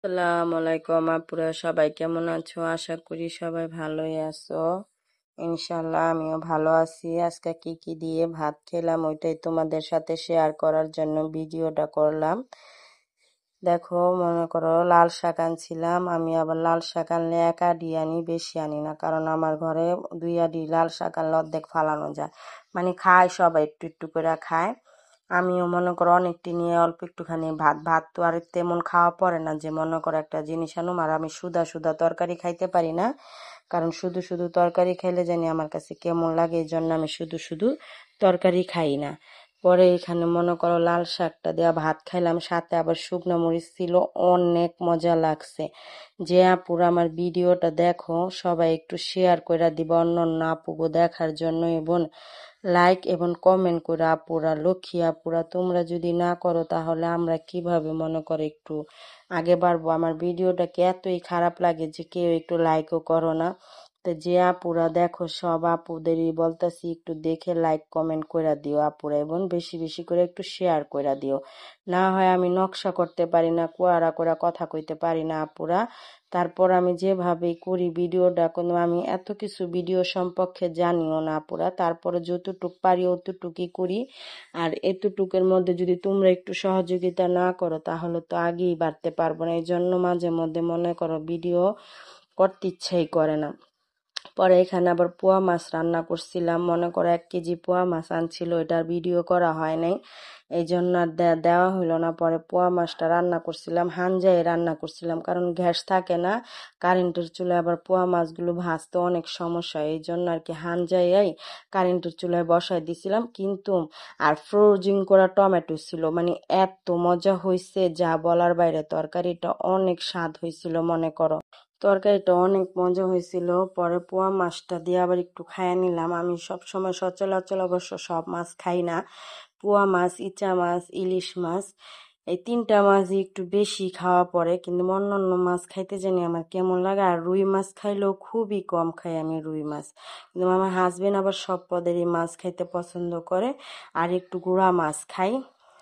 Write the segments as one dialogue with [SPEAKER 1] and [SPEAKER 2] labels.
[SPEAKER 1] আসসালামু আলাইকুম আপুরা, সবাই কেমন আছো? আশা করি সবাই ভালোই আছো। ইনশাল্লাহ আমিও ভালো আছি। আজকে কি কি দিয়ে ভাত খেলাম ওইটাই তোমাদের সাথে শেয়ার করার জন্য ভিডিওটা করলাম। দেখো, মনে করো লাল শাক আনছিলাম। আমি আবার লাল শাক আনলে এক আডি আনি, বেশি আনি না, কারণ আমার ঘরে 2 আডি লাল শাক আনলে অর্ধেক ফালানো যায়। মানে খায় সবাই, একটু একটু করে খায়। আমিও মনে করো অনেকটি নিয়ে অল্প একটুখানি ভাত ভাত তো আর তেমন খাওয়া পড়ে না, যে মনে করো একটা জিনিস আনুম আর আমি সুদা সুদা তরকারি খাইতে পারি না। কারণ শুধু শুধু তরকারি খাইলে জানি আমার কাছে কেমন লাগে, এই জন্য আমি শুধু শুধু তরকারি খাই না। পরে এখানে মনে করো লাল শাকটা দেওয়া ভাত খাইলাম, সাথে আবার শুকনো মরিচ ছিল। অনেক মজা লাগছে। যে আপুরা আমার ভিডিওটা দেখো সবাই একটু শেয়ার করে দিবা অন্য অন্য আপুগো দেখার জন্য, এবং লাইক এবং কমেন্ট করে আপুরা, লক্ষ্মী আপুরা, তোমরা যদি না করো তাহলে আমরা কিভাবে মনে করো একটু আগে বাড়বো। আমার ভিডিওটাকে এতই খারাপ লাগে যে কেউ একটু লাইকও করো না। তো যে আপুরা দেখো সব আপুদেরই বলতেছি একটু দেখে লাইক কমেন্ট করে দিও আপুরা, এবং বেশি বেশি করে একটু শেয়ার করে দিও। না হয় আমি নকশা করতে পারি না, কুয়ারা করে কথা কইতে পারি না আপুরা। তারপর আমি যেভাবে করি ভিডিওটা, কোনো আমি এত কিছু ভিডিও সম্পর্কে জানিও না আপুরা, তারপরে যতটুক পারি অতটুকুই করি। আর এতটুকের মধ্যে যদি তোমরা একটু সহযোগিতা না করো তাহলে তো আগেই বাড়তে পারবো না। এই জন্য মাঝে মধ্যে মনে করো ভিডিও করতে ইচ্ছাই করে না। পরে এখানে আবার পোয়া মাছ রান্না করছিলাম। মনে করো 1 কেজি পোয়া মাছ আনছিল, এটার ভিডিও করা হয় নাই, এই জন্য আর দেওয়া হইলো না। পরে পোয়া মাছটা রান্না করছিলাম, হানজায় রান্না করছিলাম, কারণ গ্যাস থাকে না কারেন্টের চুলায়, আবার পোয়া মাছগুলো ভাজতে অনেক সমস্যা, এই জন্য আর কি হানজাই কারেন্টের চুলায় বসাই দিছিলাম। কিন্তু আর ফ্রোজিং করা টমেটো ছিল, মানে এত মজা হয়েছে যা বলার বাইরে। তরকারিটা অনেক স্বাদ হয়েছিল, মনে করো তরকারিটা অনেক মজা হয়েছিল। পরে পোয়া মাছটা দিয়ে আবার একটু খাইয়ে নিলাম। আমি সব সময় সচরাচর অবশ্য সব মাছ খাই না। পোয়া মাছ, ইচা মাছ, ইলিশ মাছ, এই 3টা মাছই একটু বেশি খাওয়া পড়ে, কিন্তু অন্যান্য মাছ খাইতে জানি আমার কেমন লাগে। আর রুই মাছ খাইলেও খুবই কম খাই আমি রুই মাছ, কিন্তু আমার হাজবেন্ড আবার সব পদেরই মাছ খাইতে পছন্দ করে। আর একটু গুড়া মাছ খাই।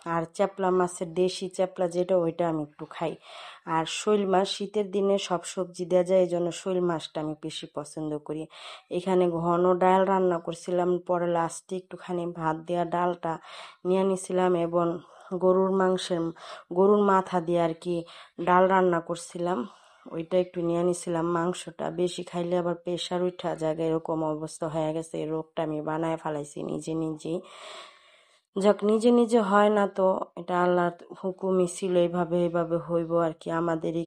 [SPEAKER 1] আর চ্যাপলা মাছের দেশি চ্যাপলা যেটা, ওইটা আমি একটু খাই। আর শৈল মাছ শীতের দিনে সব সবজি দেওয়া যায়, এই জন্য শৈল মাছটা আমি বেশি পছন্দ করি। এখানে ঘন ডাল রান্না করছিলাম, পরে লাস্টে একটুখানি ভাত দেওয়া ডালটা নিয়ে নিছিলাম, এবং গরুর মাথা দিয়ে আর কি ডাল রান্না করছিলাম, ওইটা একটু নিয়ে নিছিলাম। মাংসটা বেশি খাইলে আবার প্রেশার উঠা যায়, এরকম অবস্থা হয়ে গেছে। এই রোগটা আমি বানায় ফেলাইছি নিজে নিজেই। যাক, নিজে নিজে হয় না তো, এটা আল্লাহর হুকুমই ছিল, এইভাবে এইভাবে হইব আর কি। আমাদেরই